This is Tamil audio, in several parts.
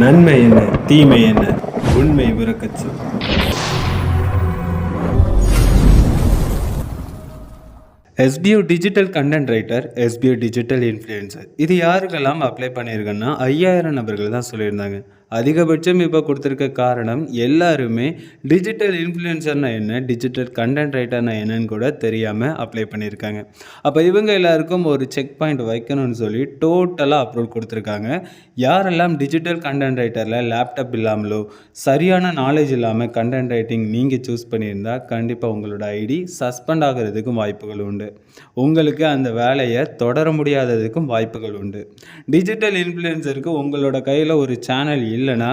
நன்மை என்ன தீமை என்ன உண்மை உறக்கச் சொல். SPO digital content writer, SPO digital influencer, இது யாருக்கெல்லாம் அப்ளை பண்ணியிருக்குன்னா 5000 நபர்கள் தான் சொல்லியிருந்தாங்க. அதிகபட்சம் இப்போ கொடுத்துருக்க காரணம் எல்லாருமே டிஜிட்டல் இன்ஃப்ளூயன்சர்னா என்ன, டிஜிட்டல் கண்டென்ட் ரைட்டர்னா என்னன்னு கூட தெரியாமல் அப்ளை பண்ணியிருக்காங்க. அப்போ இவங்க எல்லாருக்கும் ஒரு செக் பாயிண்ட் வைக்கணும்னு சொல்லி டோட்டலாக அப்ரூவல் கொடுத்துருக்காங்க. யாரெல்லாம் டிஜிட்டல் கண்டென்ட் ரைட்டரில் லேப்டாப் இல்லாமலோ சரியான நாலேஜ் இல்லாமல் கண்டென்ட் ரைட்டிங் நீங்கள் சூஸ் பண்ணியிருந்தால் கண்டிப்பாக உங்களோட ஐடி சஸ்பெண்ட் ஆகிறதுக்கும் வாய்ப்புகள் உண்டு. உங்களுக்கு அந்த வேலையை தொடர முடியாததுக்கும் வாய்ப்புகள் உண்டு. டிஜிட்டல் இன்ஃப்ளூயன்சருக்கு உங்களோட கையில் ஒரு சேனல் இல்லைன்னா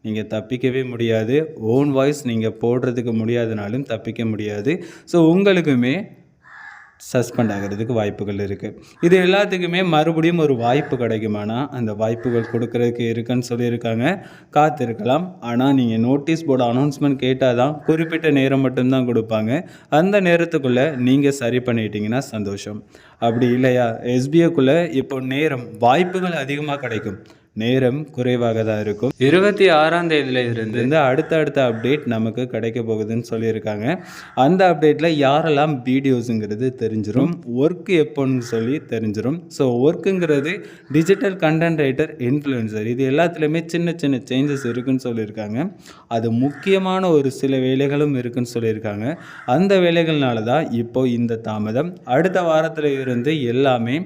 நீங்கள் தப்பிக்கவே முடியாது. ஓன் வாய்ஸ் நீங்கள் போடுறதுக்கு முடியாதனாலும் தப்பிக்க முடியாது. ஸோ உங்களுக்குமே சஸ்பெண்ட் ஆகிறதுக்கு வாய்ப்புகள் இருக்குது. இது எல்லாத்துக்குமே மறுபடியும் ஒரு வாய்ப்பு கிடைக்குமானா அந்த வாய்ப்புகள் கொடுக்கறதுக்கு இருக்குன்னு சொல்லியிருக்காங்க. காத்திருக்கலாம். ஆனால் நீங்கள் நோட்டீஸ் போர்டு அனௌன்ஸ்மெண்ட் கேட்டால் தான் குறிப்பிட்ட நேரம் மட்டும்தான் கொடுப்பாங்க. அந்த நேரத்துக்குள்ளே நீங்கள் சரி பண்ணிட்டீங்கன்னா சந்தோஷம். அப்படி இல்லையா, எஸ்பிஓக்குள்ளே இப்போ நேரம் வாய்ப்புகள் அதிகமாக கிடைக்கும், நேரம் குறைவாக தான் இருக்கும். 26ஆம் தேதியில இருந்து அடுத்த அப்டேட் நமக்கு கிடைக்க போகுதுன்னு சொல்லியிருக்காங்க. அந்த அப்டேட்டில் யாரெல்லாம் வீடியோஸுங்கிறது தெரிஞ்சிடும், ஒர்க் எப்போன்னு சொல்லி தெரிஞ்சிடும். ஸோ ஒர்க்குங்கிறது டிஜிட்டல் கண்டென்ட் ரைட்டர், இன்ஃப்ளூயன்சர், இது எல்லாத்துலேயுமே சின்ன சின்ன சேஞ்சஸ் இருக்குன்னு சொல்லியிருக்காங்க. அது முக்கியமான ஒரு சில வேலைகளும் இருக்குன்னு சொல்லியிருக்காங்க. அந்த வேலைகள்னால தான் இப்போ இந்த தாமதம். அடுத்த வாரத்தில் இருந்து எல்லாமே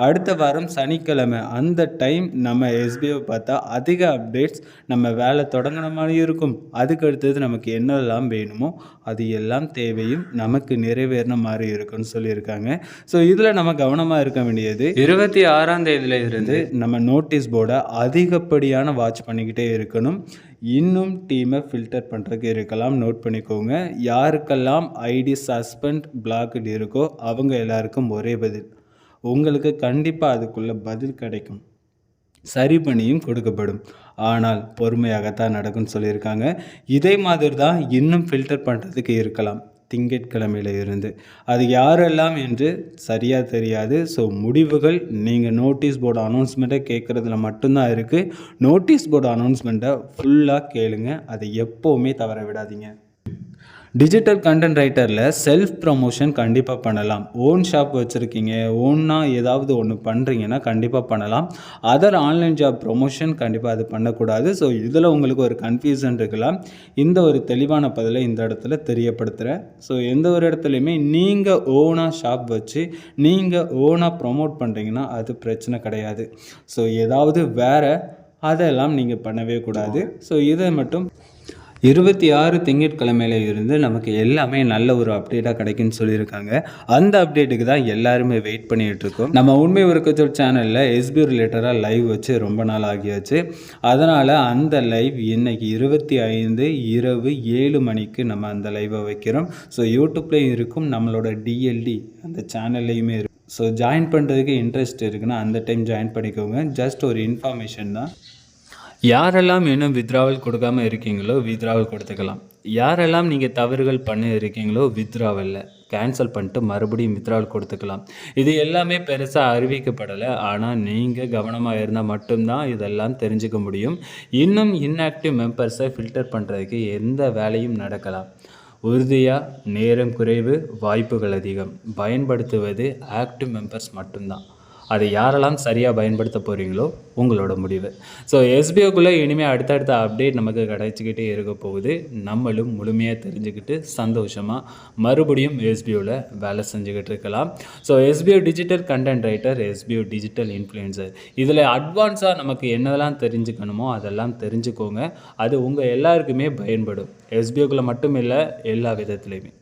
அடுத்த வாரம் சனிக்கிழமை அந்த டைம் நம்ம எஸ்பிஓ பார்த்தா அதிக அப்டேட்ஸ், நம்ம வேலை தொடங்கின மாதிரி இருக்கும். அதுக்கு அடுத்தது நமக்கு என்னெல்லாம் வேணுமோ அது எல்லாம் தேவையும் நமக்கு நிறைவேறின மாதிரி இருக்குன்னு சொல்லியிருக்காங்க. ஸோ இதில் நம்ம கவனமாக இருக்க வேண்டியது 26ஆம் தேதியில இருந்து நம்ம நோட்டீஸ் போர்டை அதிகப்படியான வாட்ச் பண்ணிக்கிட்டே இருக்கணும். இன்னும் டீமை ஃபில்டர் பண்ணுறதுக்கு இருக்கலாம், நோட் பண்ணிக்கோங்க. யாருக்கெல்லாம் ஐடி சஸ்பெண்ட் பிளாக்டு இருக்கோ அவங்க எல்லாருக்கும் ஒரே பதில், உங்களுக்கு கண்டிப்பாக அதுக்குள்ள பதில் கிடைக்கும், சரி பண்ணியும் கொடுக்கப்படும். ஆனால் பொறுமையாகத்தான் நடக்கும்னு சொல்லியிருக்காங்க. இதே மாதிரி தான் இன்னும் ஃபில்டர் பண்ணுறதுக்கு இருக்கலாம் திங்கட்கிழமையில இருந்து. அது யாரெல்லாம் என்று சரியாக தெரியாது. ஸோ முடிவுகள் நீங்கள் நோட்டீஸ் போர்டு அனௌன்ஸ்மெண்ட்டை கேட்குறதுல மட்டும்தான் இருக்குது. நோட்டீஸ் போர்டு அனௌன்ஸ்மெண்ட்டை ஃபுல்லாக கேளுங்க, அதை எப்போவுமே தவற விடாதீங்க. டிஜிட்டல் கண்டென்ட் ரைட்டரில் செல்ஃப் ப்ரமோஷன் கண்டிப்பாக பண்ணலாம். ஓன் ஷாப் வச்சுருக்கீங்க, ஓன்னாக ஏதாவது ஒன்று பண்ணுறீங்கன்னா கண்டிப்பாக பண்ணலாம். அதர் ஆன்லைன் ஜாப் ப்ரொமோஷன் கண்டிப்பாக அது பண்ணக்கூடாது. ஸோ இதில் உங்களுக்கு ஒரு கன்ஃபியூஷன் இருக்கலாம். இந்த ஒரு தெளிவான பதிலை இந்த இடத்துல தெரியப்படுத்துகிறேன். ஸோ எந்த ஒரு இடத்துலையுமே நீங்கள் ஓனாக ஷாப் வச்சு நீங்கள் ஓனாக ப்ரொமோட் பண்ணுறீங்கன்னா அது பிரச்சனை கிடையாது. ஸோ ஏதாவது வேறு அதெல்லாம் நீங்கள் பண்ணவே கூடாது. ஸோ இதை மட்டும் 26 திங்கட்கிழமையில இருந்து நமக்கு எல்லாமே நல்ல ஒரு அப்டேட்டாக கிடைக்குன்னு சொல்லியிருக்காங்க. அந்த அப்டேட்டுக்கு தான் எல்லாருமே வெயிட் பண்ணிகிட்டு இருக்கோம். நம்ம உண்மை உறக்கச் சேனலில் எஸ்பிஓ ரிலேட்டடாக லைவ் வச்சு ரொம்ப நாள் ஆகியாச்சு. அதனால் அந்த லைவ் இன்னைக்கு 25 இரவு 7 மணிக்கு நம்ம அந்த லைவை வைக்கிறோம். ஸோ யூடியூப்லேயும் இருக்கும், நம்மளோட டிஎல்டி அந்த சேனல்லையுமே இருக்கும். ஸோ ஜாயின் பண்ணுறதுக்கு இன்ட்ரெஸ்ட் இருக்குன்னா அந்த டைம் ஜாயின் பண்ணிக்கோங்க. ஜஸ்ட் ஒரு இன்ஃபர்மேஷன் தான். யாரெல்லாம் இன்னும் வித்ராவல் கொடுக்காமல் இருக்கீங்களோ வித்ராவல் கொடுத்துக்கலாம். யாரெல்லாம் நீங்கள் தவறுகள் பண்ணி இருக்கீங்களோ வித்ராவலில் கேன்சல் பண்ணிட்டு மறுபடியும் வித்ராவல் கொடுத்துக்கலாம். இது எல்லாமே பெருசாக அறிவிக்கப்படலை. ஆனால் நீங்கள் கவனமாக இருந்தால் மட்டும்தான் இதெல்லாம் தெரிஞ்சுக்க முடியும். இன்னும் இன்ஆக்டிவ் மெம்பர்ஸை ஃபில்டர் பண்ணுறதுக்கு எந்த வேலையும் நடக்கலாம். உறுதியாக நேரம் குறைவு, வாய்ப்புகள் அதிகம். பயன்படுத்துவது ஆக்டிவ் மெம்பர்ஸ் மட்டும்தான். அதை யாரெல்லாம் சரியாக பயன்படுத்த போகிறீங்களோ உங்களோட முடிவு. ஸோ எஸ்பிஓக்குள்ளே இனிமேல் அடுத்தடுத்த அப்டேட் நமக்கு கிடைச்சிக்கிட்டே இருக்க போகுது. நம்மளும் முழுமையாக தெரிஞ்சுக்கிட்டு சந்தோஷமாக மறுபடியும் எஸ்பிஓவில் வேலை செஞ்சுக்கிட்டு இருக்கலாம். So SPO digital content writer, SPO digital influencer, இதில் அட்வான்ஸாக நமக்கு என்னதெல்லாம் தெரிஞ்சுக்கணுமோ அதெல்லாம் தெரிஞ்சுக்கோங்க. அது உங்கள் எல்லாருக்குமே பயன்படும். எஸ்பிஓக்குள்ளே மட்டும் இல்லை, எல்லா விதத்துலேயுமே.